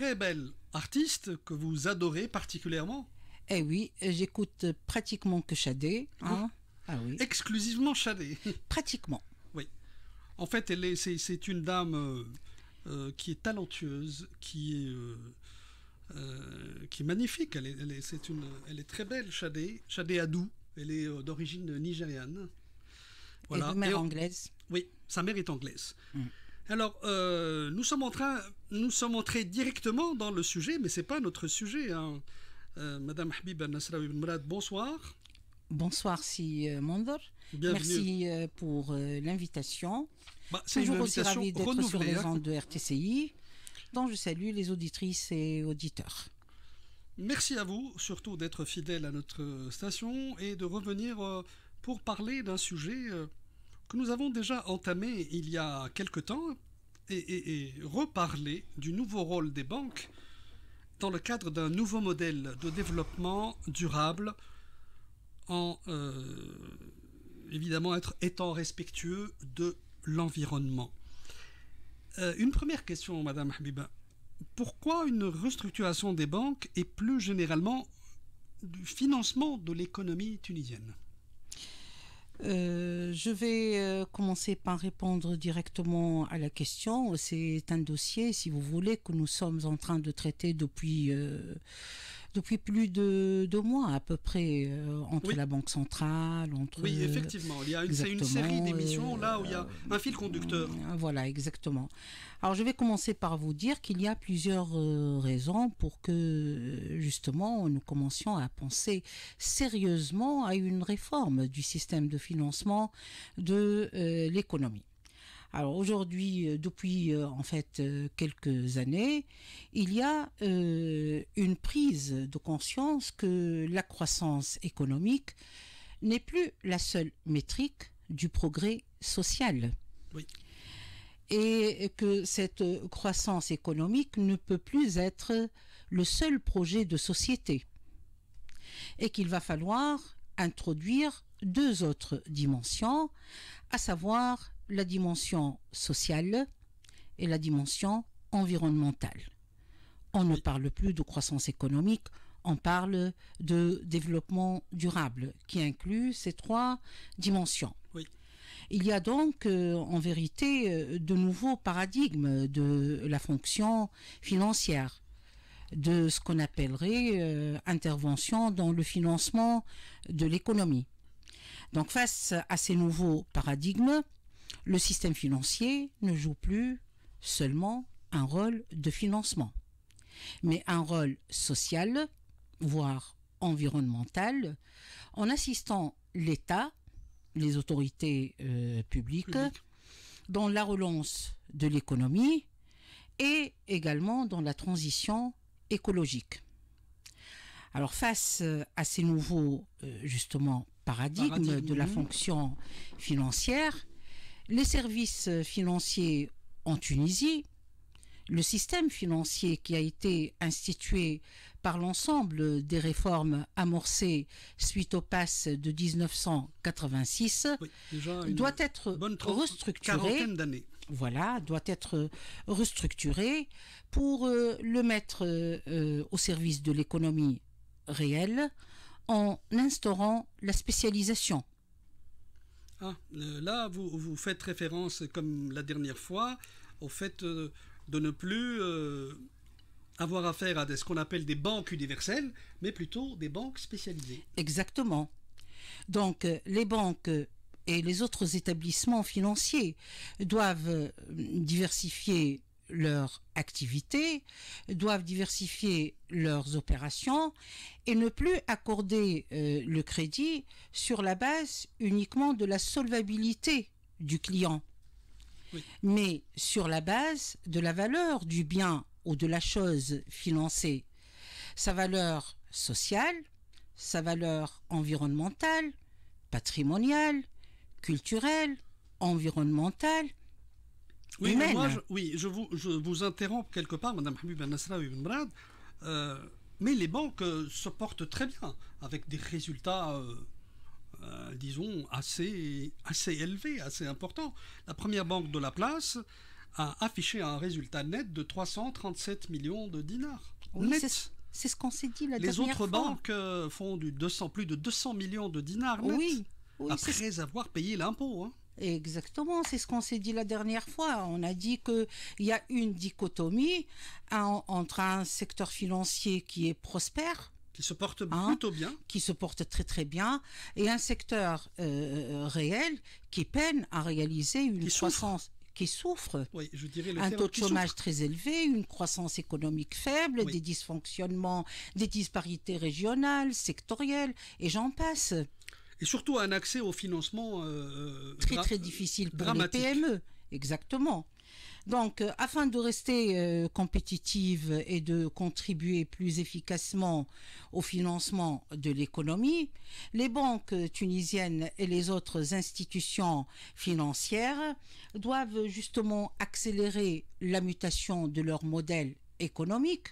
très belle artiste que vous adorez particulièrement. Eh oui, j'écoute pratiquement que Shadé. Hein. Ah oui. Exclusivement Shadé. Pratiquement. Oui. En fait, c'est une dame qui est talentueuse, qui est magnifique. Elle est très belle, Shadé Adou. Elle est d'origine nigériane. Voilà. Et de mère anglaise. Oui, sa mère est anglaise. Alors, nous sommes entrés directement dans le sujet, mais c'est pas notre sujet. Hein. Madame Habiba Nasraoui Ben Mourad, bonsoir. Bonsoir, Si Mandor. Merci pour l'invitation. C'est toujours une aussi ravi d'être sur les hein. ondes de RTCI, dont je salue les auditrices et auditeurs. Merci à vous, surtout d'être fidèle à notre station et de revenir pour parler d'un sujet que nous avons déjà entamé il y a quelque temps et reparler du nouveau rôle des banques dans le cadre d'un nouveau modèle de développement durable en évidemment étant respectueux de l'environnement. Une première question, Madame Habiba. Pourquoi une restructuration des banques et plus généralement du financement de l'économie tunisienne ? Je vais commencer par répondre directement à la question. C'est un dossier, si vous voulez, que nous sommes en train de traiter depuis plus de 2 mois à peu près, entre la Banque centrale, entre... Oui, effectivement, c'est une série d'émissions là où il y a un fil conducteur. Voilà, exactement. Alors je vais commencer par vous dire qu'il y a plusieurs raisons pour que justement nous commencions à penser sérieusement à une réforme du système de financement de l'économie. Alors aujourd'hui, depuis en fait quelques années, il y a une prise de conscience que la croissance économique n'est plus la seule métrique du progrès social. Oui. Et que cette croissance économique ne peut plus être le seul projet de société. Et qu'il va falloir introduire 2 autres dimensions, à savoir la dimension sociale et la dimension environnementale. On ne parle plus de croissance économique, on parle de développement durable qui inclut ces 3 dimensions. Oui. Il y a donc en vérité de nouveaux paradigmes de la fonction financière, de ce qu'on appellerait intervention dans le financement de l'économie. Donc face à ces nouveaux paradigmes, le système financier ne joue plus seulement un rôle de financement, mais un rôle social, voire environnemental, en assistant l'État, les autorités publiques, dans la relance de l'économie et également dans la transition écologique. Alors face à ces nouveaux justement paradigmes de la fonction financière, les services financiers en Tunisie, le système financier qui a été institué par l'ensemble des réformes amorcées suite au PAS de 1986, doit être restructuré. Voilà, doit être restructuré pour le mettre au service de l'économie réelle en instaurant la spécialisation. Là, vous faites référence, comme la dernière fois, au fait de ne plus avoir affaire à ce qu'on appelle des banques universelles, mais plutôt des banques spécialisées. Exactement. Donc, les banques et les autres établissements financiers doivent diversifier leur activité, doivent diversifier leurs opérations et ne plus accorder le crédit sur la base uniquement de la solvabilité du client, mais sur la base de la valeur du bien ou de la chose financée, sa valeur sociale, sa valeur environnementale, patrimoniale, culturelle, environnementale. Oui, mais moi, je vous interromps quelque part, Madame Habiba Nasraoui Ben Mourad, mais les banques se portent très bien, avec des résultats, disons, assez élevés, assez importants. La première banque de la place a affiché un résultat net de 337 millions de dinars. Oui, Net. c'est ce qu'on s'est dit la Les dernière autres fois. banques font plus de 200 millions de dinars net, Oui, oui, après avoir payé l'impôt. Hein. exactement, c'est ce qu'on s'est dit la dernière fois. On a dit qu'il y a une dichotomie entre un secteur financier qui est prospère, Qui se porte hein, plutôt bien. qui se porte très très bien, et un secteur réel qui peine à réaliser une Qui croissance, qui souffre. Oui, je dirais le Un terme taux de qui chômage souffre. très élevé, une croissance économique faible, Oui. des dysfonctionnements, des disparités régionales, sectorielles, et j'en passe. Et surtout un accès au financement Très très difficile pour dramatique. les PME. Exactement. Donc, afin de rester compétitive et de contribuer plus efficacement au financement de l'économie, les banques tunisiennes et les autres institutions financières doivent justement accélérer la mutation de leur modèle économique,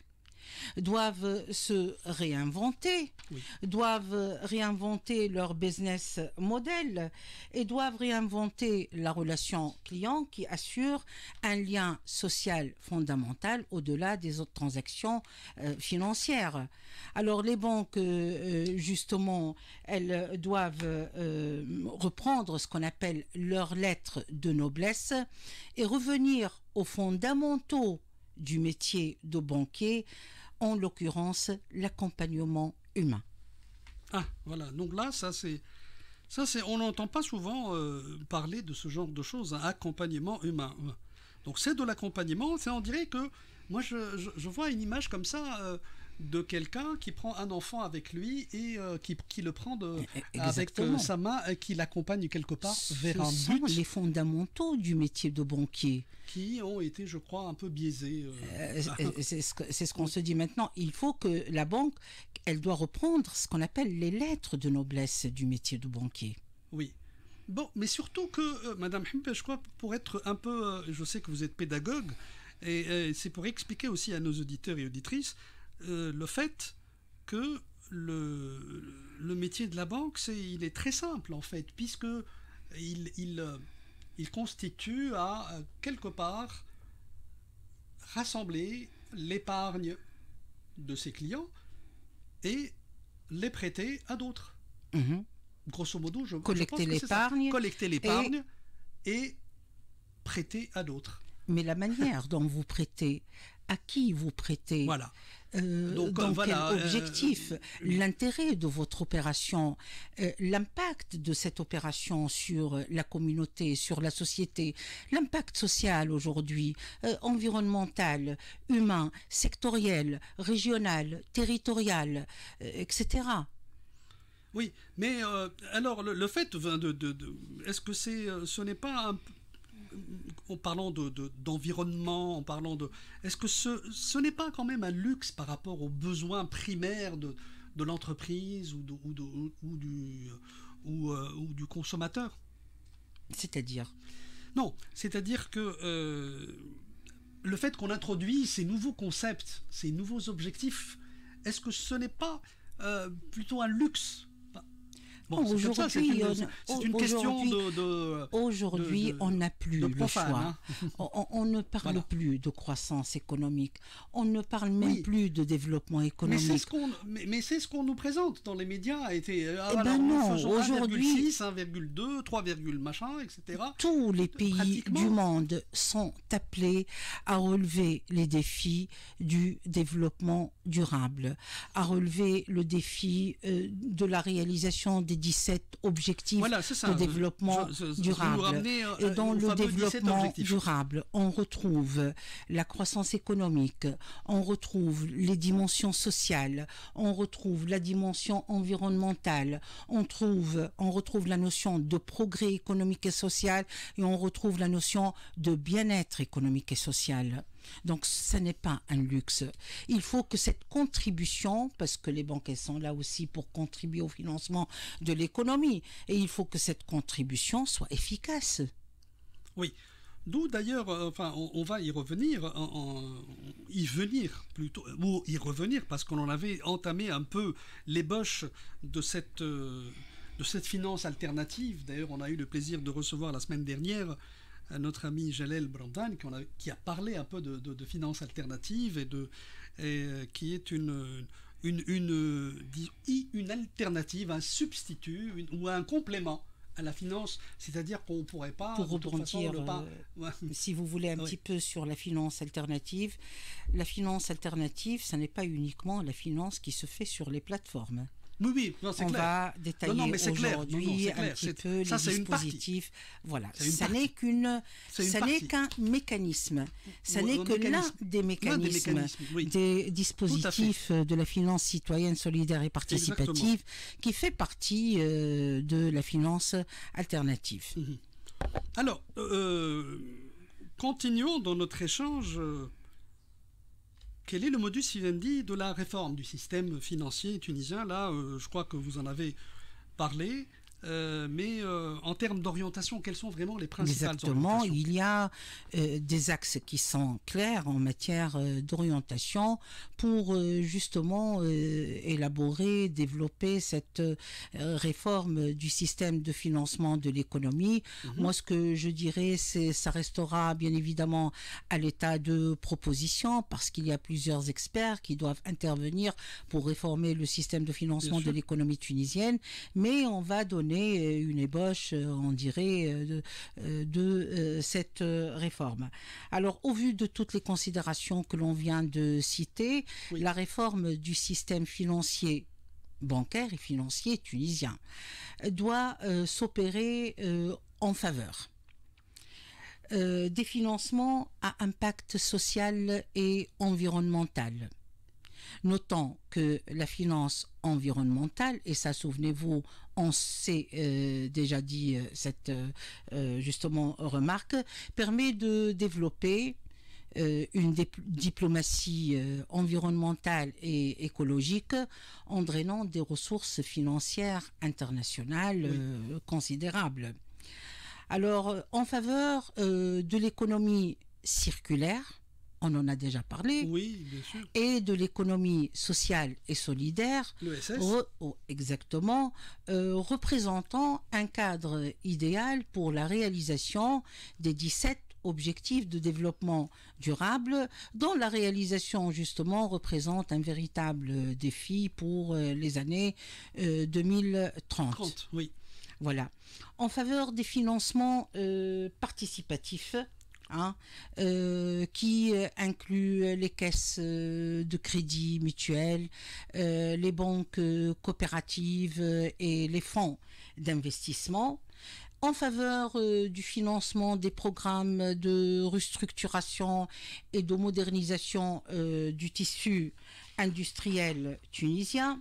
doivent se réinventer, Oui. doivent réinventer leur business model et doivent réinventer la relation client qui assure un lien social fondamental au-delà des autres transactions financières. Alors les banques, justement, elles doivent reprendre ce qu'on appelle leur lettre de noblesse et revenir aux fondamentaux du métier de banquier, en l'occurrence l'accompagnement humain. Ah, voilà. Donc là, on n'entend pas souvent parler de ce genre de choses, un accompagnement humain. Donc c'est de l'accompagnement, on dirait que, moi je vois une image comme ça de quelqu'un qui prend un enfant avec lui et qui le prend avec sa main et qui l'accompagne quelque part vers un Ce sont but les fondamentaux du métier de banquier. qui ont été, je crois, un peu biaisés. C'est ce qu'on se dit maintenant. Il faut que la banque, elle doit reprendre ce qu'on appelle les lettres de noblesse du métier de banquier. Oui. Bon, mais surtout que, Madame Himpe, je crois, pour être un peu... je sais que vous êtes pédagogue, et c'est pour expliquer aussi à nos auditeurs et auditrices le fait que le métier de la banque, il est très simple, en fait, puisque il constitue à, quelque part, rassembler l'épargne de ses clients et les prêter à d'autres. Mhm. Grosso modo, je pense Collecter que c'est ça. l'épargne. Collecter l'épargne et prêter à d'autres. Mais la manière dont vous prêtez, à qui vous prêtez, Voilà. dans voilà, quel objectif, l'intérêt de votre opération, l'impact de cette opération sur la communauté, sur la société, l'impact social aujourd'hui, environnemental, humain, sectoriel, régional, territorial, etc. Oui, mais alors le fait est-ce que ce n'est pas en parlant d'environnement, en parlant est-ce que ce n'est pas quand même un luxe par rapport aux besoins primaires de l'entreprise ou du consommateur? C'est-à-dire? Non, c'est-à-dire que le fait qu'on introduit ces nouveaux concepts, ces nouveaux objectifs, est-ce que ce n'est pas plutôt un luxe? Bon, c'est une question Aujourd'hui, on n'a plus le choix. Hein. On ne parle plus de croissance économique. On ne parle même plus de développement économique. Mais c'est ce qu'on nous présente dans les médias. Non, aujourd'hui, 1,6, 1,2, 3, machin, etc. Tous les pays du monde sont appelés à relever les défis du développement durable, à relever le défi de la réalisation des 17 objectifs de développement durable. Et dans le développement durable, on retrouve la croissance économique, on retrouve les dimensions sociales, on retrouve la dimension environnementale, on retrouve la notion de progrès économique et social et on retrouve la notion de bien-être économique et social. Donc, ce n'est pas un luxe. Il faut que cette contribution, parce que les banques elles sont là aussi pour contribuer au financement de l'économie, et il faut que cette contribution soit efficace. Oui. D'où d'ailleurs, on va y revenir, ou y revenir, parce qu'on en avait entamé un peu l'ébauche de cette finance alternative. D'ailleurs, on a eu le plaisir de recevoir la semaine dernière à notre ami Jalel Bramdan qui a parlé un peu de finances alternatives qui est une alternative, un substitut ou un complément à la finance, c'est-à-dire qu'on ne pourrait pas pour rebondir, si vous voulez, un petit peu sur la finance alternative, ça n'est pas uniquement la finance qui se fait sur les plateformes. Oui, non, c'est on clair. va détailler aujourd'hui un petit peu les dispositifs. Voilà, ça n'est qu'un mécanisme. Ça n'est que l'un des mécanismes, des dispositifs de la finance citoyenne, solidaire et participative qui fait partie de la finance alternative. Alors, continuons dans notre échange. Quel est le modus vivendi de la réforme du système financier tunisien? Là, je crois que vous en avez parlé, mais en termes d'orientation, quelles sont vraiment les principales orientations? Il y a des axes qui sont clairs en matière d'orientation pour justement élaborer, développer cette réforme du système de financement de l'économie. Moi, ce que je dirais, ça restera bien évidemment à l'état de proposition, parce qu'il y a plusieurs experts qui doivent intervenir pour réformer le système de financement de l'économie tunisienne, mais on va donner une ébauche, on dirait, de cette réforme. Alors, au vu de toutes les considérations que l'on vient de citer, la réforme du système financier, bancaire et financier tunisien doit s'opérer en faveur des financements à impact social et environnemental. Notons que la finance environnementale, et ça, souvenez-vous, on s'est déjà dit cette justement remarque, permet de développer une diplomatie environnementale et écologique en drainant des ressources financières internationales considérables. Alors, en faveur de l'économie circulaire, on en a déjà parlé, oui, bien sûr, et de l'économie sociale et solidaire, l'ESS, exactement, représentant un cadre idéal pour la réalisation des 17 objectifs de développement durable, dont la réalisation justement représente un véritable défi pour les années 2030. Oui. Voilà. En faveur des financements participatifs, qui inclut les caisses de crédit mutuel, les banques coopératives et les fonds d'investissement, en faveur du financement des programmes de restructuration et de modernisation du tissu industriel tunisien,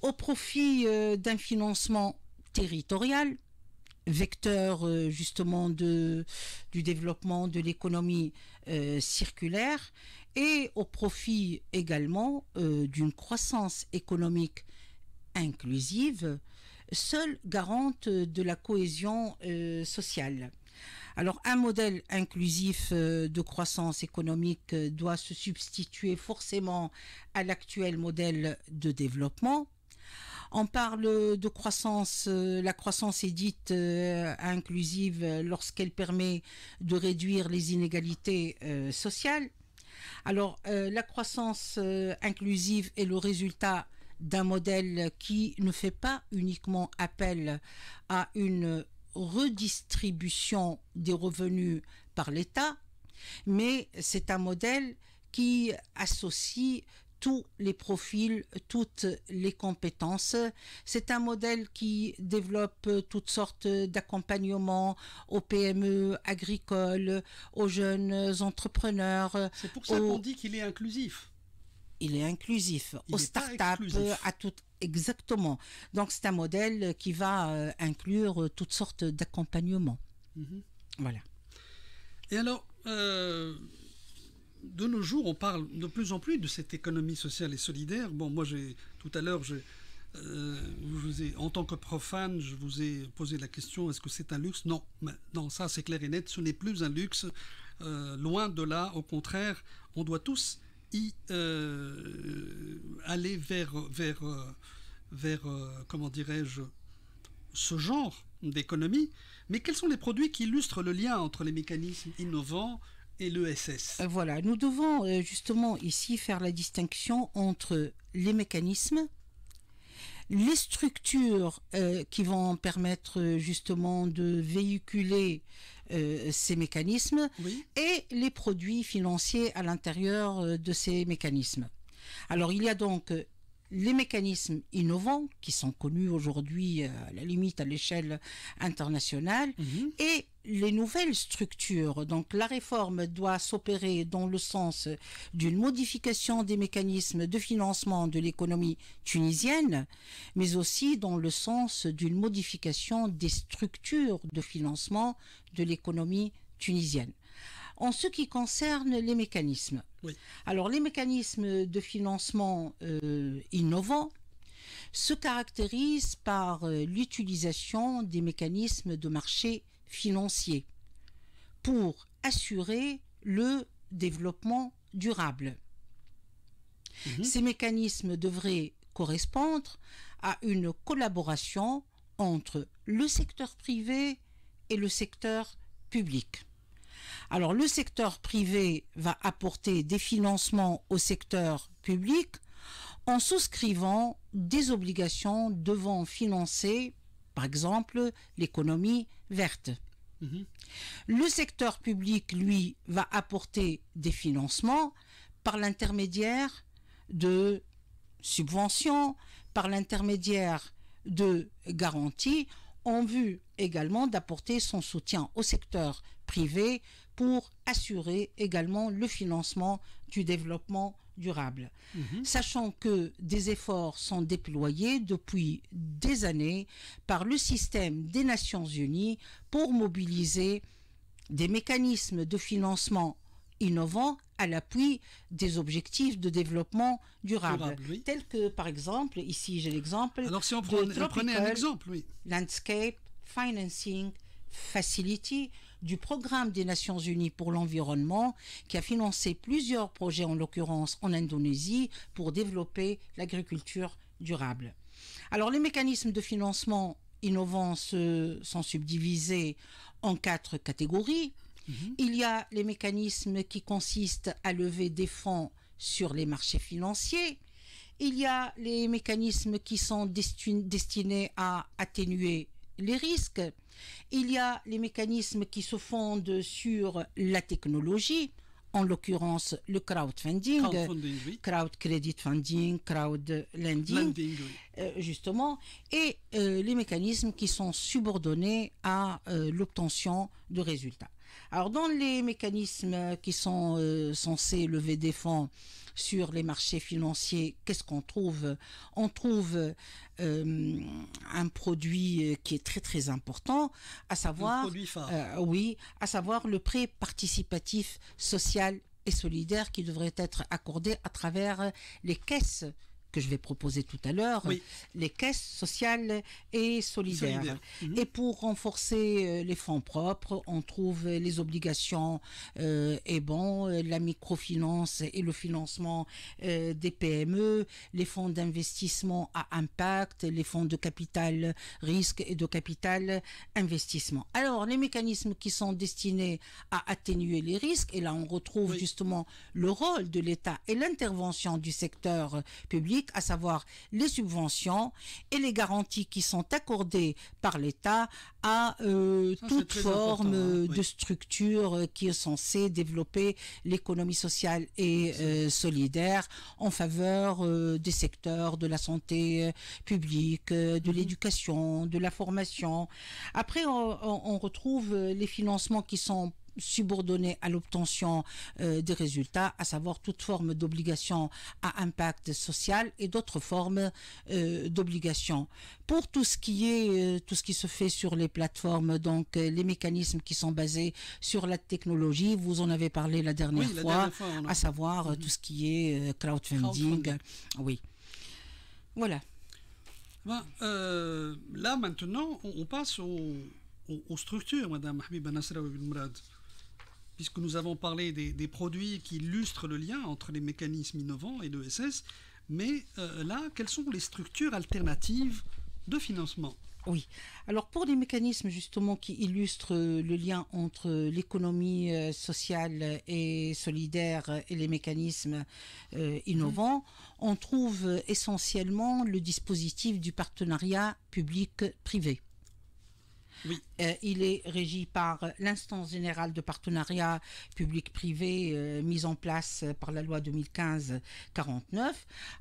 au profit d'un financement territorial, vecteur justement du développement de l'économie circulaire, et au profit également d'une croissance économique inclusive, seule garante de la cohésion sociale. Alors, un modèle inclusif de croissance économique doit se substituer forcément à l'actuel modèle de développement. On parle de croissance, la croissance est dite inclusive lorsqu'elle permet de réduire les inégalités sociales. Alors, la croissance inclusive est le résultat d'un modèle qui ne fait pas uniquement appel à une redistribution des revenus par l'État, mais c'est un modèle qui associe tous les profils, toutes les compétences. C'est un modèle qui développe toutes sortes d'accompagnements aux PME agricoles, aux jeunes entrepreneurs. C'est pour ça qu'on dit qu'il est inclusif. Il est inclusif, aux startups, à tout. Exactement. Donc c'est un modèle qui va inclure toutes sortes d'accompagnements. Voilà. Et alors, de nos jours, on parle de plus en plus de cette économie sociale et solidaire. Bon, moi, tout à l'heure, en tant que profane, je vous ai posé la question, est-ce que c'est un luxe? Non, non, ça c'est clair et net, ce n'est plus un luxe. Loin de là, au contraire, on doit tous aller vers comment dirais-je, ce genre d'économie. Mais quels sont les produits qui illustrent le lien entre les mécanismes innovants et l'ESS? Voilà, nous devons justement ici faire la distinction entre les mécanismes, les structures qui vont permettre justement de véhiculer ces mécanismes, Oui. et les produits financiers à l'intérieur de ces mécanismes. Alors il y a donc les mécanismes innovants qui sont connus aujourd'hui à la limite à l'échelle internationale, Mhm. et les nouvelles structures. Donc la réforme doit s'opérer dans le sens d'une modification des mécanismes de financement de l'économie tunisienne, mais aussi dans le sens d'une modification des structures de financement de l'économie tunisienne. En ce qui concerne les mécanismes, Oui. alors les mécanismes de financement innovants se caractérisent par l'utilisation des mécanismes de marché financier pour assurer le développement durable. Mhm. Ces mécanismes devraient correspondre à une collaboration entre le secteur privé et le secteur public. Alors le secteur privé va apporter des financements au secteur public en souscrivant des obligations devant financer, par exemple, l'économie verte. Mhm. Le secteur public, lui, va apporter des financements par l'intermédiaire de subventions, par l'intermédiaire de garanties, en vue également d'apporter son soutien au secteur privé pour assurer également le financement du développement durable. Mhm. Sachant que des efforts sont déployés depuis des années par le système des Nations Unies pour mobiliser des mécanismes de financement innovants à l'appui des objectifs de développement durable, Oui. tels que par exemple, ici j'ai l'exemple Alors si on de prenait un Tropical exemple, oui. Landscape Financing Facility du programme des Nations Unies pour l'environnement, qui a financé plusieurs projets, en l'occurrence en Indonésie, pour développer l'agriculture durable. Alors les mécanismes de financement innovants sont subdivisés en 4 catégories. Mhm. Il y a les mécanismes qui consistent à lever des fonds sur les marchés financiers. Il y a les mécanismes qui sont destinés à atténuer les risques. Il y a les mécanismes qui se fondent sur la technologie, en l'occurrence le crowdfunding, Crowdfunding, oui. crowd credit funding, crowd lending, Lending, oui. justement, et les mécanismes qui sont subordonnés à l'obtention de résultats. Alors, dans les mécanismes qui sont censés lever des fonds sur les marchés financiers, qu'est-ce qu'on trouve? On trouve un produit qui est très très important, à savoir, Un produit phare. oui, à savoir le prêt participatif social et solidaire qui devrait être accordé à travers les caisses que je vais proposer tout à l'heure, Oui. les caisses sociales et solidaires. Solidaire. Mhm. Et pour renforcer les fonds propres, on trouve les obligations et bon, la microfinance et le financement des PME, les fonds d'investissement à impact, les fonds de capital risque et de capital investissement. Alors, les mécanismes qui sont destinés à atténuer les risques, et là on retrouve Oui. justement le rôle de l'État et l'intervention du secteur public, à savoir les subventions et les garanties qui sont accordées par l'État à toute très forme important, hein, oui. de structure qui est censée développer l'économie sociale et solidaire en faveur des secteurs de la santé publique, de l'éducation, de la formation. Après, on retrouve les financements qui sont subordonnés à l'obtention des résultats, à savoir toute forme d'obligation à impact social et d'autres formes d'obligations. Pour tout ce qui se fait sur les plateformes, donc les mécanismes qui sont basés sur la technologie, vous en avez parlé la dernière Oui, la fois, dernière fois, on a- à savoir tout ce qui est crowdfunding. Crowdfunding. Oui. Voilà. Ben, là, maintenant, on passe aux structures, Madame Habiba Nasraoui Ben Mourad. Puisque nous avons parlé des produits qui illustrent le lien entre les mécanismes innovants et l'ESS, mais là, quelles sont les structures alternatives de financement? Oui. Alors pour les mécanismes justement qui illustrent le lien entre l'économie sociale et solidaire et les mécanismes innovants, on trouve essentiellement le dispositif du partenariat public-privé. Oui. Il est régi par l'instance générale de partenariat public-privé mise en place par la loi 2015-49.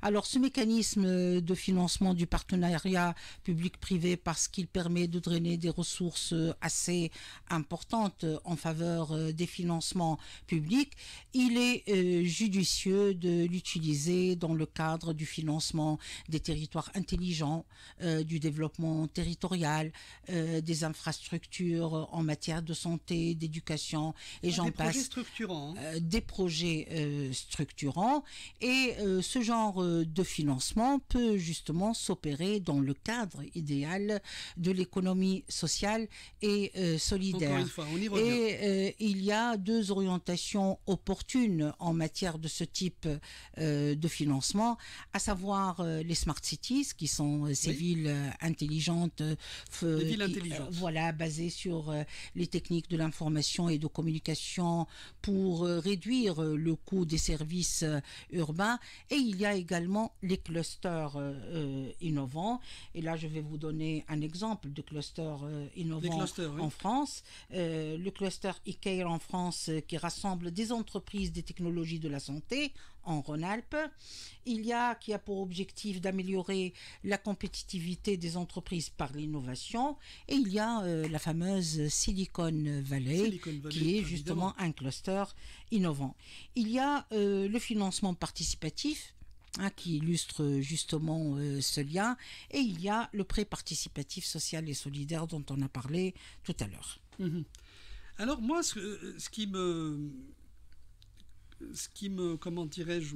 Alors ce mécanisme de financement du partenariat public-privé, parce qu'il permet de drainer des ressources assez importantes en faveur des financements publics, il est judicieux de l'utiliser dans le cadre du financement des territoires intelligents, du développement territorial, des infrastructures en matière de santé, d'éducation et j'en passe. Des projets structurants. Des projets structurants. Et ce genre de financement peut justement s'opérer dans le cadre idéal de l'économie sociale et solidaire. Encore une fois, on y revient. Et il y a deux orientations opportunes en matière de ce type de financement, à savoir les smart cities, qui sont ces villes intelligentes, voilà, basées sur les techniques de l'information et de communication pour réduire le coût des services urbains. Et il y a également les clusters innovants. Et là, je vais vous donner un exemple de cluster innovant en France. Le cluster e-care en France, qui rassemble des entreprises des technologies de la santé en Rhône-Alpes. Qui a pour objectif d'améliorer la compétitivité des entreprises par l'innovation. Et il y a la fameuse Silicon Valley, qui est justement un cluster innovant. Il y a le financement participatif, qui illustre justement ce lien, et il y a le prêt participatif social et solidaire dont on a parlé tout à l'heure. Alors moi, ce qui me, comment dirais-je,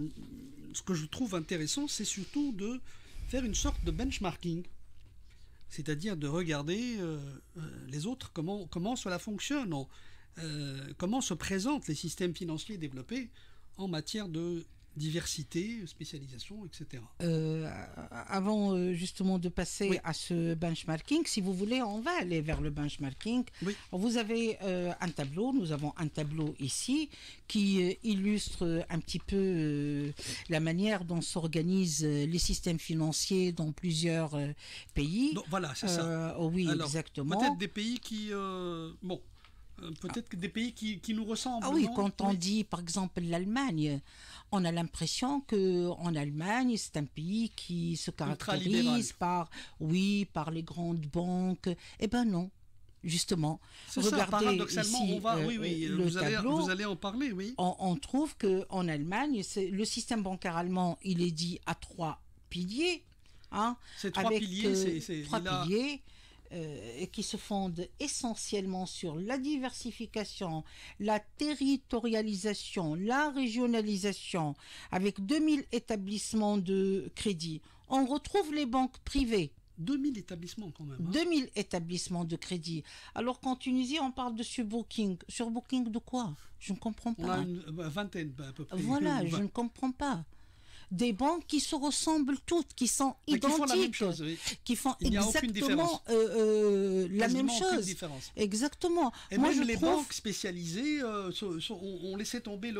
ce que je trouve intéressant, c'est surtout de faire une sorte de benchmarking, c'est-à-dire de regarder les autres, comment cela fonctionne, comment se présentent les systèmes financiers développés en matière de diversité, spécialisation, etc. Avant justement de passer à ce benchmarking, si vous voulez, on va aller vers le benchmarking. Oui. Vous avez un tableau, nous avons un tableau ici qui illustre un petit peu la manière dont s'organisent les systèmes financiers dans plusieurs pays. Donc, voilà, c'est ça. Oui, alors, exactement. Peut-être des pays qui... peut-être que des pays qui nous ressemblent. Oui, quand on dit par exemple l'Allemagne, on a l'impression qu'en Allemagne, c'est un pays qui se caractérise par les grandes banques. Eh bien non, justement. Regardez ça, paradoxalement, ici, on va, vous allez en parler, oui. On trouve qu'en Allemagne, le système bancaire allemand, il est dit à 3 piliers. C'est 3 piliers, c'est 3 piliers. Qui se fonde essentiellement sur la diversification, la territorialisation, la régionalisation, avec 2000 établissements de crédit. On retrouve les banques privées. 2000 établissements quand même. 2000 établissements de crédit. Alors qu'en Tunisie, on parle de surbooking. Surbooking de quoi? Je ne comprends pas. On a une vingtaine à peu près. Voilà, je ne comprends pas. Des banques qui se ressemblent toutes, qui sont identiques, qui font la même chose, oui. Qui font exactement la même chose. Différence. Exactement. Et moi, même les banques spécialisées ont laissé tomber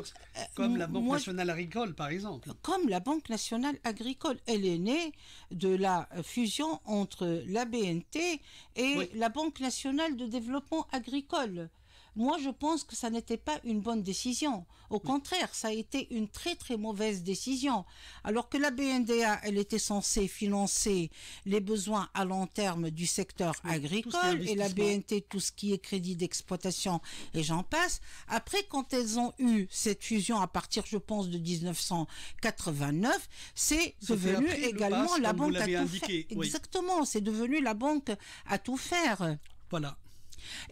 comme la Banque nationale agricole, par exemple. Comme la Banque nationale agricole, elle est née de la fusion entre la BNT et la Banque nationale de développement agricole. Moi, je pense que ça n'était pas une bonne décision. Au contraire, ça a été une très très mauvaise décision. Alors que la BNDA, elle était censée financer les besoins à long terme du secteur agricole, et la BNT, tout ce qui est crédit d'exploitation, et j'en passe. Après, quand elles ont eu cette fusion à partir, je pense, de 1989, c'est devenu également la banque à tout faire. Exactement, c'est devenu la banque à tout faire. Voilà.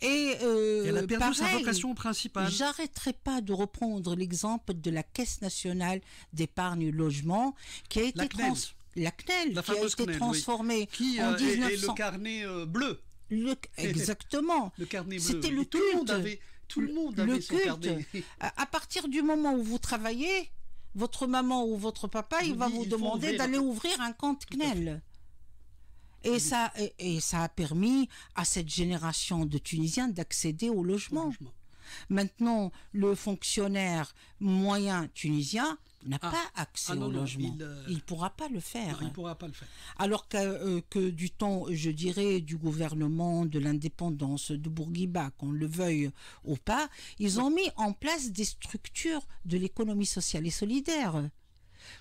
Et elle a perdu sa vocation principale. J'arrêterai pas de reprendre l'exemple de la Caisse nationale d'épargne logement qui a été transformée en 1900. Et le carnet bleu. Exactement. Le carnet bleu. C'était le culte. Tout le monde avait son carnet. À partir du moment où vous travaillez, votre maman ou votre papa, il va vous demander d'aller ouvrir un compte CNEL. Et ça a permis à cette génération de Tunisiens d'accéder au logement. Maintenant, le fonctionnaire moyen tunisien n'a pas accès au logement. Il ne pourra pas le faire. Non, il pourra pas le faire. Alors que du temps, je dirais, du gouvernement, de l'indépendance, de Bourguiba, qu'on le veuille ou pas, ils ont mis en place des structures de l'économie sociale et solidaire.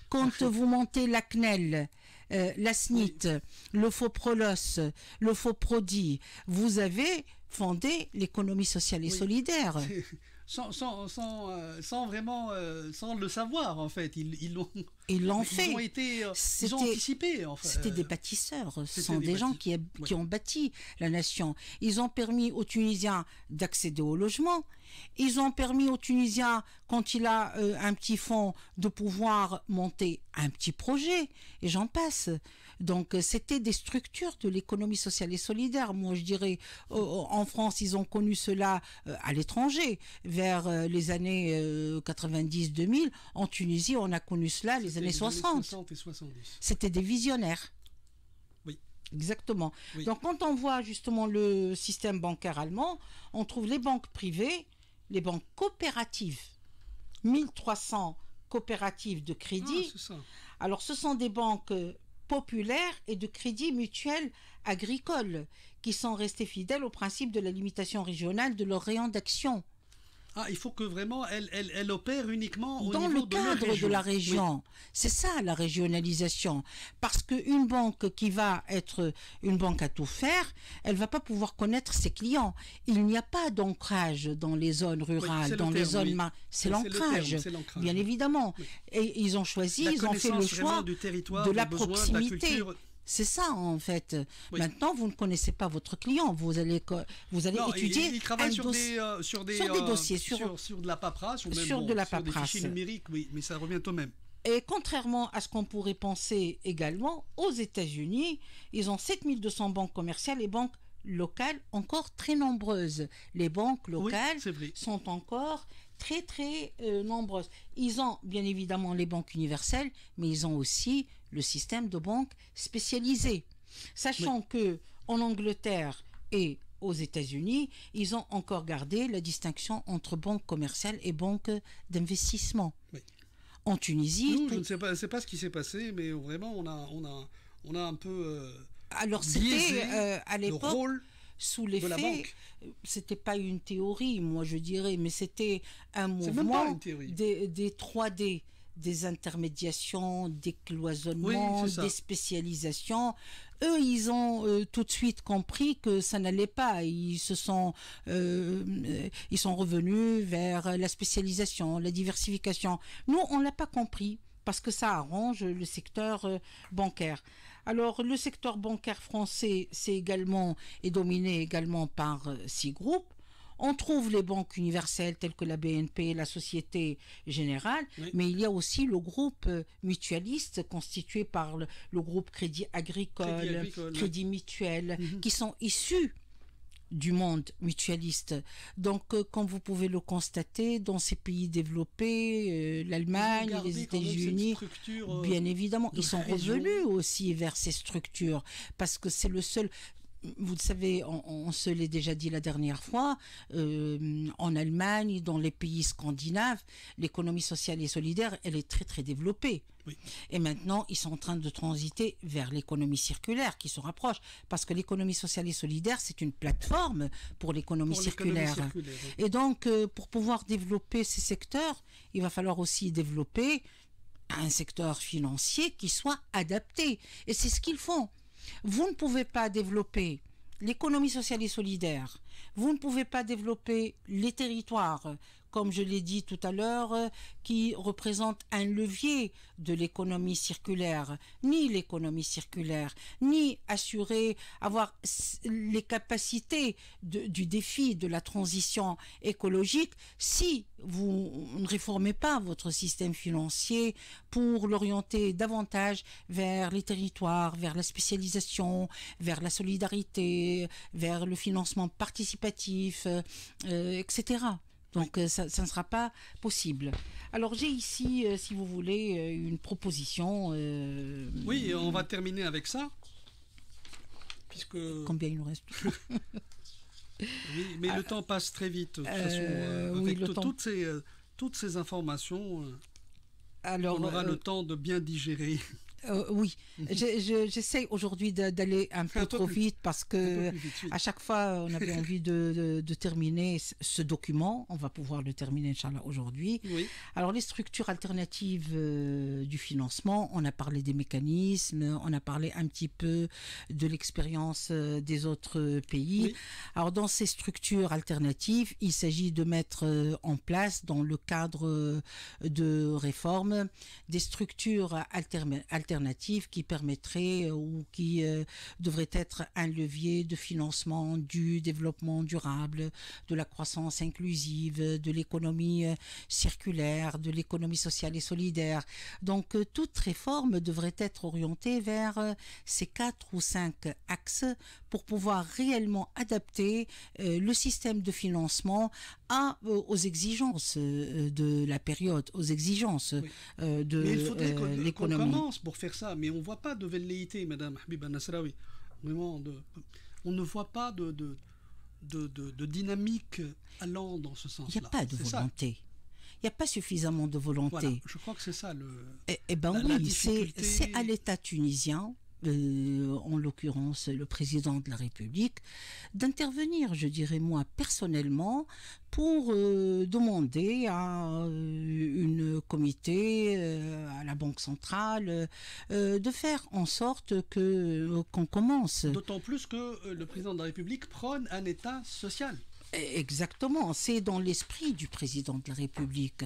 Quand vous montez la CNEL, la SNIT, le FOPROLOS, le FOPRODI, vous avez fondé l'économie sociale et solidaire. Sans vraiment, sans le savoir en fait, ils l'ont fait. Ils ont anticipé. En fait. C'était des bâtisseurs, ce sont des gens qui ont bâti la nation. Ils ont permis aux Tunisiens d'accéder au logement. Ils ont permis aux Tunisiens, quand il a un petit fonds, de pouvoir monter un petit projet, et j'en passe. Donc, c'était des structures de l'économie sociale et solidaire. Moi, je dirais, en France, ils ont connu cela à l'étranger, vers les années 90-2000. En Tunisie, on a connu cela les années 60. 60 et 70. C'était des visionnaires. Oui. Exactement. Oui. Donc, quand on voit justement le système bancaire allemand, on trouve les banques privées, les banques coopératives. 1300 coopératives de crédit. C'est ça. Alors, ce sont des banques populaires et de crédit mutuel agricole qui sont restés fidèles au principe de la limitation régionale de leur rayon d'action. Il faut que vraiment elle opère uniquement au dans niveau le cadre de la région. Oui. C'est ça la régionalisation. Parce qu'une banque qui va être une banque à tout faire, elle ne va pas pouvoir connaître ses clients. Il n'y a pas d'ancrage dans les zones rurales, dans les zones... C'est l'ancrage, bien évidemment. Oui. Et ils ont choisi, ils ont fait le choix de la proximité. C'est ça en fait. Oui. Maintenant, vous ne connaissez pas votre client. Vous allez étudier. Il travaille sur des dossiers, sur de la paperasse, ou même sur de la paperasse. Des fichiers numériques, oui, mais ça revient au même. Et contrairement à ce qu'on pourrait penser également, aux États-Unis, ils ont 7200 banques commerciales et banques locales encore très nombreuses. Les banques locales sont encore très très nombreuses. Ils ont bien évidemment les banques universelles, mais ils ont aussi le système de banques spécialisées. Sachant que en Angleterre et aux États-Unis, ils ont encore gardé la distinction entre banques commerciales et banques d'investissement. Oui. En Tunisie... Nous, je ne sais pas ce qui s'est passé, mais vraiment, on a un peu alors, c'était à l'époque... le rôle sous l'effet, c'était pas une théorie, moi je dirais, mais c'était un mouvement des 3D, des intermédiations, des cloisonnements, des spécialisations. Eux, ils ont tout de suite compris que ça n'allait pas. Ils sont revenus vers la spécialisation, la diversification. Nous, on l'a pas compris parce que ça arrange le secteur bancaire. Alors, le secteur bancaire français, est dominé également par 6 groupes. On trouve les banques universelles telles que la BNP, la Société Générale, mais il y a aussi le groupe mutualiste constitué par le groupe Crédit Agricole, Crédit Mutuel, qui sont issus du monde mutualiste. Donc, comme vous pouvez le constater, dans ces pays développés, l'Allemagne, les États-Unis, bien évidemment, ils sont revenus aussi vers ces structures, parce que c'est le seul... Vous le savez, on se l'est déjà dit la dernière fois, en Allemagne, dans les pays scandinaves, l'économie sociale et solidaire, elle est très très développée. Oui. Et maintenant, ils sont en train de transiter vers l'économie circulaire qui se rapproche, parce que l'économie sociale et solidaire, c'est une plateforme pour l'économie circulaire. Oui. Et donc, pour pouvoir développer ces secteurs, il va falloir aussi développer un secteur financier qui soit adapté. Et c'est ce qu'ils font. Vous ne pouvez pas développer l'économie sociale et solidaire, vous ne pouvez pas développer les territoires, comme je l'ai dit tout à l'heure, qui représentent un levier de l'économie circulaire, ni l'économie circulaire, ni avoir les capacités du défi de la transition écologique si vous ne réformez pas votre système financier pour l'orienter davantage vers les territoires, vers la spécialisation, vers la solidarité, vers le financement participatif, etc. Donc, ça ne sera pas possible. Alors, j'ai ici, si vous voulez, une proposition. Oui, on va terminer avec ça. puisque... Combien il nous reste? Oui, mais le temps passe très vite. De toute façon, oui, avec toutes ces informations, alors, on aura le temps de bien digérer. Oui, j'essaie aujourd'hui d'aller un peu trop vite parce que vite, oui. à chaque fois on avait envie de terminer ce document. On va pouvoir le terminer, Inch'Allah, aujourd'hui. Oui. Alors les structures alternatives du financement, on a parlé des mécanismes, on a parlé un petit peu de l'expérience des autres pays. Oui. Alors dans ces structures alternatives, il s'agit de mettre en place dans le cadre de réforme des structures alternatives qui permettraient ou qui devraient être un levier de financement du développement durable, de la croissance inclusive, de l'économie circulaire, de l'économie sociale et solidaire. Donc toute réforme devrait être orientée vers ces 4 ou 5 axes pour pouvoir réellement adapter le système de financement aux exigences de la période, aux exigences de Mais il faudrait qu'on l'économie. commence pour faire ça, mais on ne voit pas de velléité, Madame Habiba Nasraoui. Vraiment, on ne voit pas de dynamique allant dans ce sens-là. Il n'y a pas de volonté. Il n'y a pas suffisamment de volonté. Voilà, je crois que c'est ça la difficulté. C'est à l'État tunisien, en l'occurrence le président de la République, d'intervenir, je dirais moi personnellement, pour demander à une comité, à la Banque centrale, de faire en sorte qu'on commence. D'autant plus que le président de la République prône un État social. Exactement, c'est dans l'esprit du président de la République.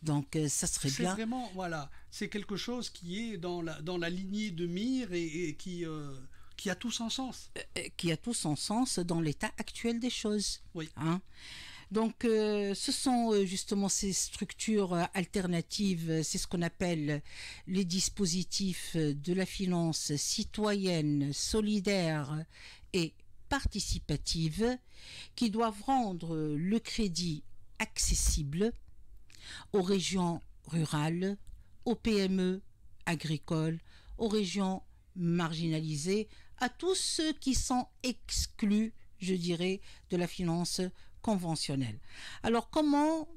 Donc ça serait bien. C'est vraiment, voilà, c'est quelque chose qui est dans la lignée de mire et qui a tout son sens. Qui a tout son sens dans l'état actuel des choses. Oui. Hein? Donc ce sont justement ces structures alternatives, c'est ce qu'on appelle les dispositifs de la finance citoyenne, solidaire et participative, qui doivent rendre le crédit accessible aux régions rurales, aux PME agricoles, aux régions marginalisées, à tous ceux qui sont exclus, je dirais, de la finance conventionnelle. Alors comment,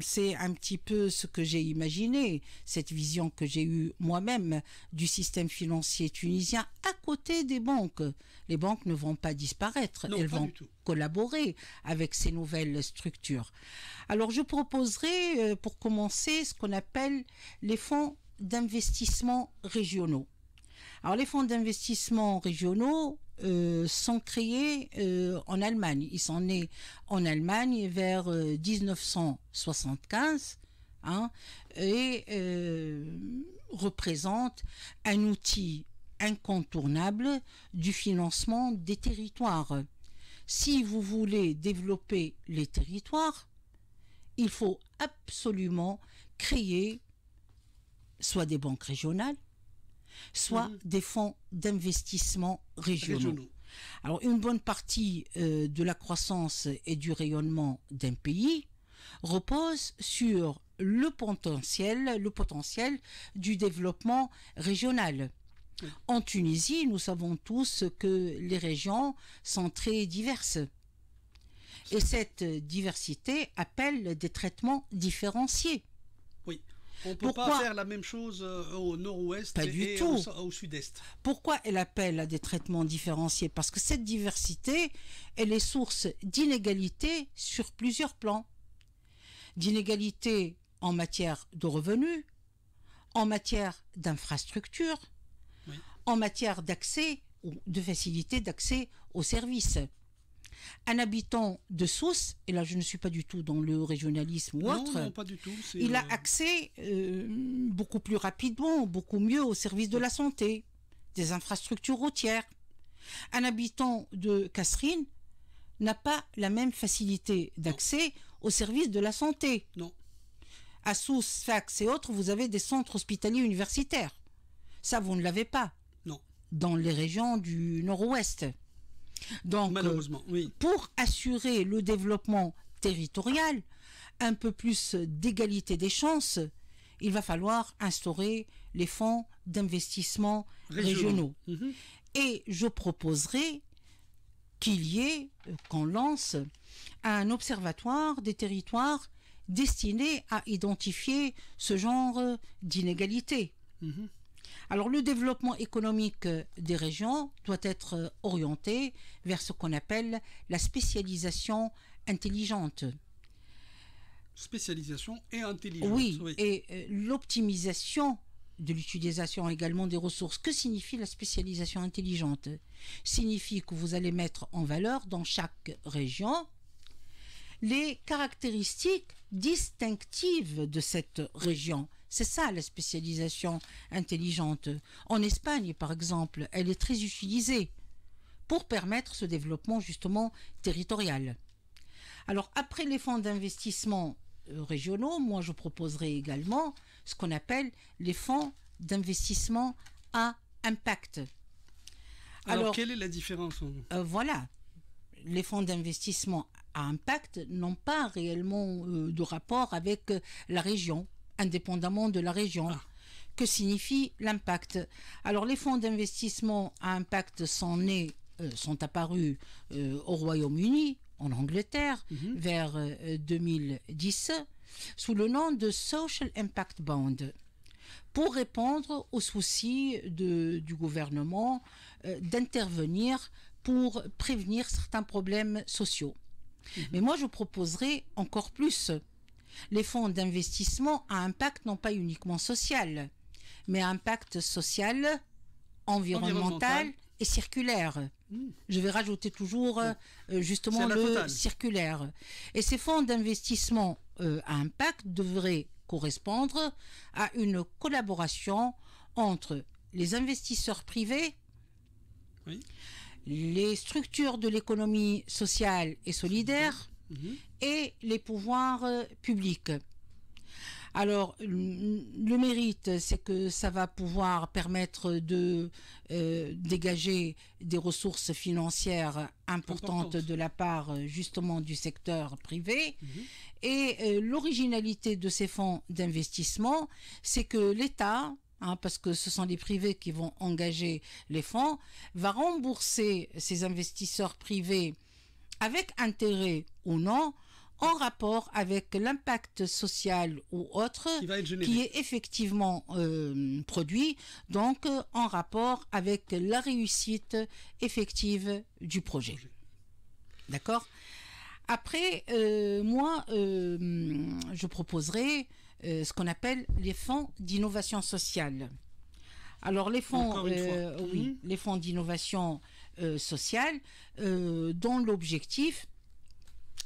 c'est un petit peu ce que j'ai imaginé, cette vision que j'ai eue moi-même du système financier tunisien à côté des banques. Les banques ne vont pas disparaître, non, elles pas vont du tout. collaborer avec ces nouvelles structures. Alors je proposerai pour commencer ce qu'on appelle les fonds d'investissement régionaux. Alors les fonds d'investissement régionaux sont créés en Allemagne. Ils sont nés en Allemagne vers 1975 et représentent un outil incontournable du financement des territoires. Si vous voulez développer les territoires, il faut absolument créer soit des banques régionales, soit des fonds d'investissement régionaux. Alors, une bonne partie de la croissance et du rayonnement d'un pays repose sur le potentiel du développement régional. En Tunisie, nous savons tous que les régions sont très diverses. Et cette diversité appelle des traitements différenciés. Oui. On ne peut pas faire la même chose au nord-ouest et au sud-est. Pourquoi elle appelle à des traitements différenciés? Parce que cette diversité, elle est source d'inégalités sur plusieurs plans. D'inégalités en matière de revenus, en matière d'infrastructures, oui, en matière d'accès ou de facilité d'accès aux services. Un habitant de Sousse, et là je ne suis pas du tout dans le régionalisme ou autre, non, pas du tout, il a accès beaucoup plus rapidement, beaucoup mieux aux services de la santé, des infrastructures routières. Un habitant de Kasserine n'a pas la même facilité d'accès aux services de la santé. Non. À Sousse, Sfax et autres, vous avez des centres hospitaliers universitaires. Ça, vous ne l'avez pas. Non. Dans les régions du nord-ouest. Donc, malheureusement, oui. Pour assurer le développement territorial, un peu plus d'égalité des chances, il va falloir instaurer les fonds d'investissement régionaux. Et je proposerai qu'on lance un observatoire des territoires destiné à identifier ce genre d'inégalités. Mhm. Alors le développement économique des régions doit être orienté vers ce qu'on appelle la spécialisation intelligente. Spécialisation et intelligence. Oui, et l'optimisation de l'utilisation également des ressources. Que signifie la spécialisation intelligente? Signifie que vous allez mettre en valeur dans chaque région les caractéristiques distinctives de cette région. C'est ça la spécialisation intelligente. En Espagne, par exemple, elle est très utilisée pour permettre ce développement justement territorial. Alors après les fonds d'investissement régionaux, moi je proposerai également ce qu'on appelle les fonds d'investissement à impact. Alors quelle est la différence? Voilà, les fonds d'investissement à impact n'ont pas réellement de rapport avec la région, indépendamment de la région. Ah. Que signifie l'impact? Alors les fonds d'investissement à impact sont apparus au Royaume-Uni, en Angleterre, vers 2010, sous le nom de Social Impact Bond, pour répondre aux soucis du gouvernement d'intervenir pour prévenir certains problèmes sociaux. Mais moi, je proposerais encore plus. Les fonds d'investissement à impact non pas uniquement social, mais à impact social, environnemental et circulaire. Je vais rajouter toujours justement le totale. Circulaire. Et ces fonds d'investissement à impact devraient correspondre à une collaboration entre les investisseurs privés, oui, les structures de l'économie sociale et solidaire et les pouvoirs publics. Alors, le mérite, c'est que ça va pouvoir permettre de dégager des ressources financières importantes de la part justement du secteur privé. Et l'originalité de ces fonds d'investissement, c'est que l'État, parce que ce sont les privés qui vont engager les fonds, va rembourser ces investisseurs privés avec intérêt ou non, en rapport avec l'impact social ou autre qui est effectivement produit, donc en rapport avec la réussite effective du projet. D'accord? Après, moi, je proposerai ce qu'on appelle les fonds d'innovation sociale. Alors les fonds, les fonds d'innovation sociale, dont l'objectif...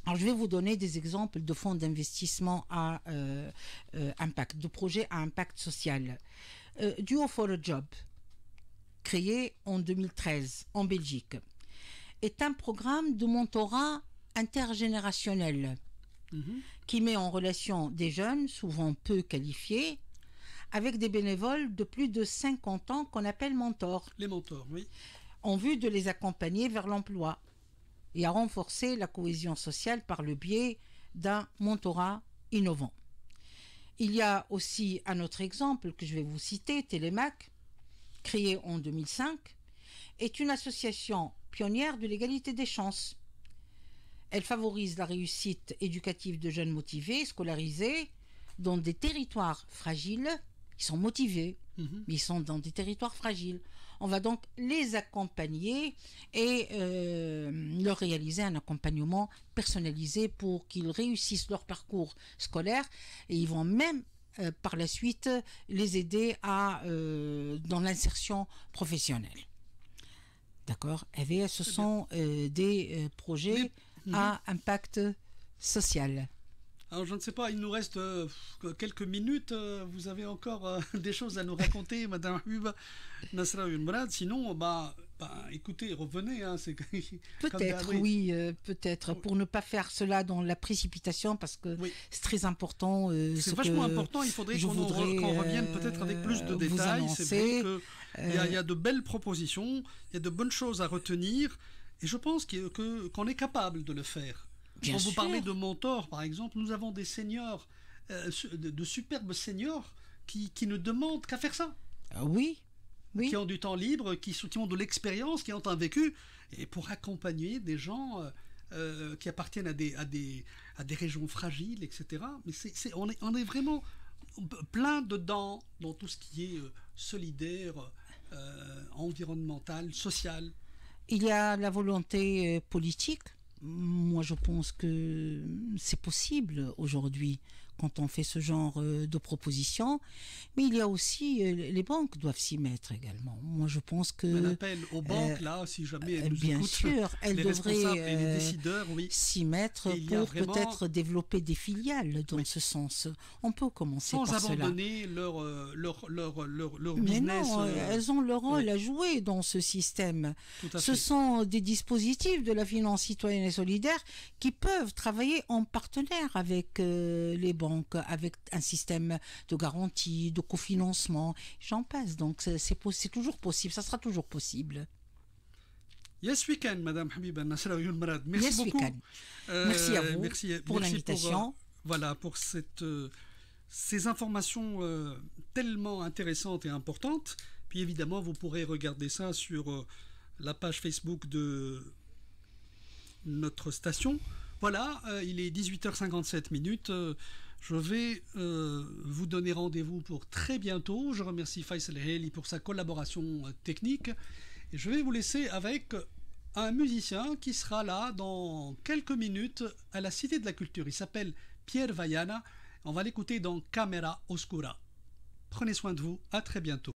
Alors, je vais vous donner des exemples de fonds d'investissement à impact, de projets à impact social. Duo for a Job, créé en 2013 en Belgique, est un programme de mentorat intergénérationnel qui met en relation des jeunes, souvent peu qualifiés, avec des bénévoles de plus de 50 ans qu'on appelle mentors. Les mentors, oui. En vue de les accompagner vers l'emploi et à renforcer la cohésion sociale par le biais d'un mentorat innovant. Il y a aussi un autre exemple que je vais vous citer, Télémac, créé en 2005, est une association pionnière de l'égalité des chances. Elle favorise la réussite éducative de jeunes motivés, scolarisés, dans des territoires fragiles. Ils sont motivés, mais ils sont dans des territoires fragiles. On va donc les accompagner et leur réaliser un accompagnement personnalisé pour qu'ils réussissent leur parcours scolaire, et ils vont même par la suite les aider dans l'insertion professionnelle. D'accord? Et ce sont des projets à impact social. Alors je ne sais pas, il nous reste quelques minutes. Vous avez encore des choses à nous raconter, Madame Hub Nasraoui Mourad. Sinon, écoutez, revenez. Peut-être, oui, peut-être, pour ne pas faire cela dans la précipitation, parce que c'est très important. C'est vachement important. Il faudrait qu'on revienne peut-être avec plus de détails. C'est vrai qu'il y a de belles propositions, il y a de bonnes choses à retenir, et je pense qu'on est capable de le faire. Quand vous parlez de mentors, par exemple, nous avons des seniors, de superbes seniors qui ne demandent qu'à faire ça. Oui, Oui. qui ont du temps libre, qui ont de l'expérience, qui ont un vécu, et pour accompagner des gens qui appartiennent à des régions fragiles, etc. Mais on est vraiment plein dedans dans tout ce qui est solidaire, environnemental, social. Il y a la volonté politique. Moi, je pense que c'est possible aujourd'hui quand on fait ce genre de propositions. Mais il y a aussi, les banques doivent s'y mettre également. Moi, je pense que... Un appel aux banques, là, si jamais elles nous bien écoutent, sûr, elles les devraient responsables et les décideurs, oui. s'y mettre pour vraiment... peut-être développer des filiales dans ce sens. On peut commencer par cela. Sans abandonner leur Mais business. non, elles ont leur rôle à jouer dans ce système. Ce sont des dispositifs de la finance citoyenne et solidaire qui peuvent travailler en partenaire avec les banques, avec un système de garantie, de cofinancement, j'en passe. Donc c'est toujours possible, ça sera toujours possible. Yes, we can, Madame Habiba Nasser Ayoun Marad. Merci yes, beaucoup. Merci à vous pour l'invitation. Voilà, pour ces informations tellement intéressantes et importantes. Puis évidemment, vous pourrez regarder ça sur la page Facebook de notre station. Voilà, il est 18h57. Je vais vous donner rendez-vous pour très bientôt. Je remercie Faisal Heli pour sa collaboration technique. Et je vais vous laisser avec un musicien qui sera là dans quelques minutes à la Cité de la Culture. Il s'appelle Pierre Vaiana. On va l'écouter dans Camera Oscura. Prenez soin de vous. À très bientôt.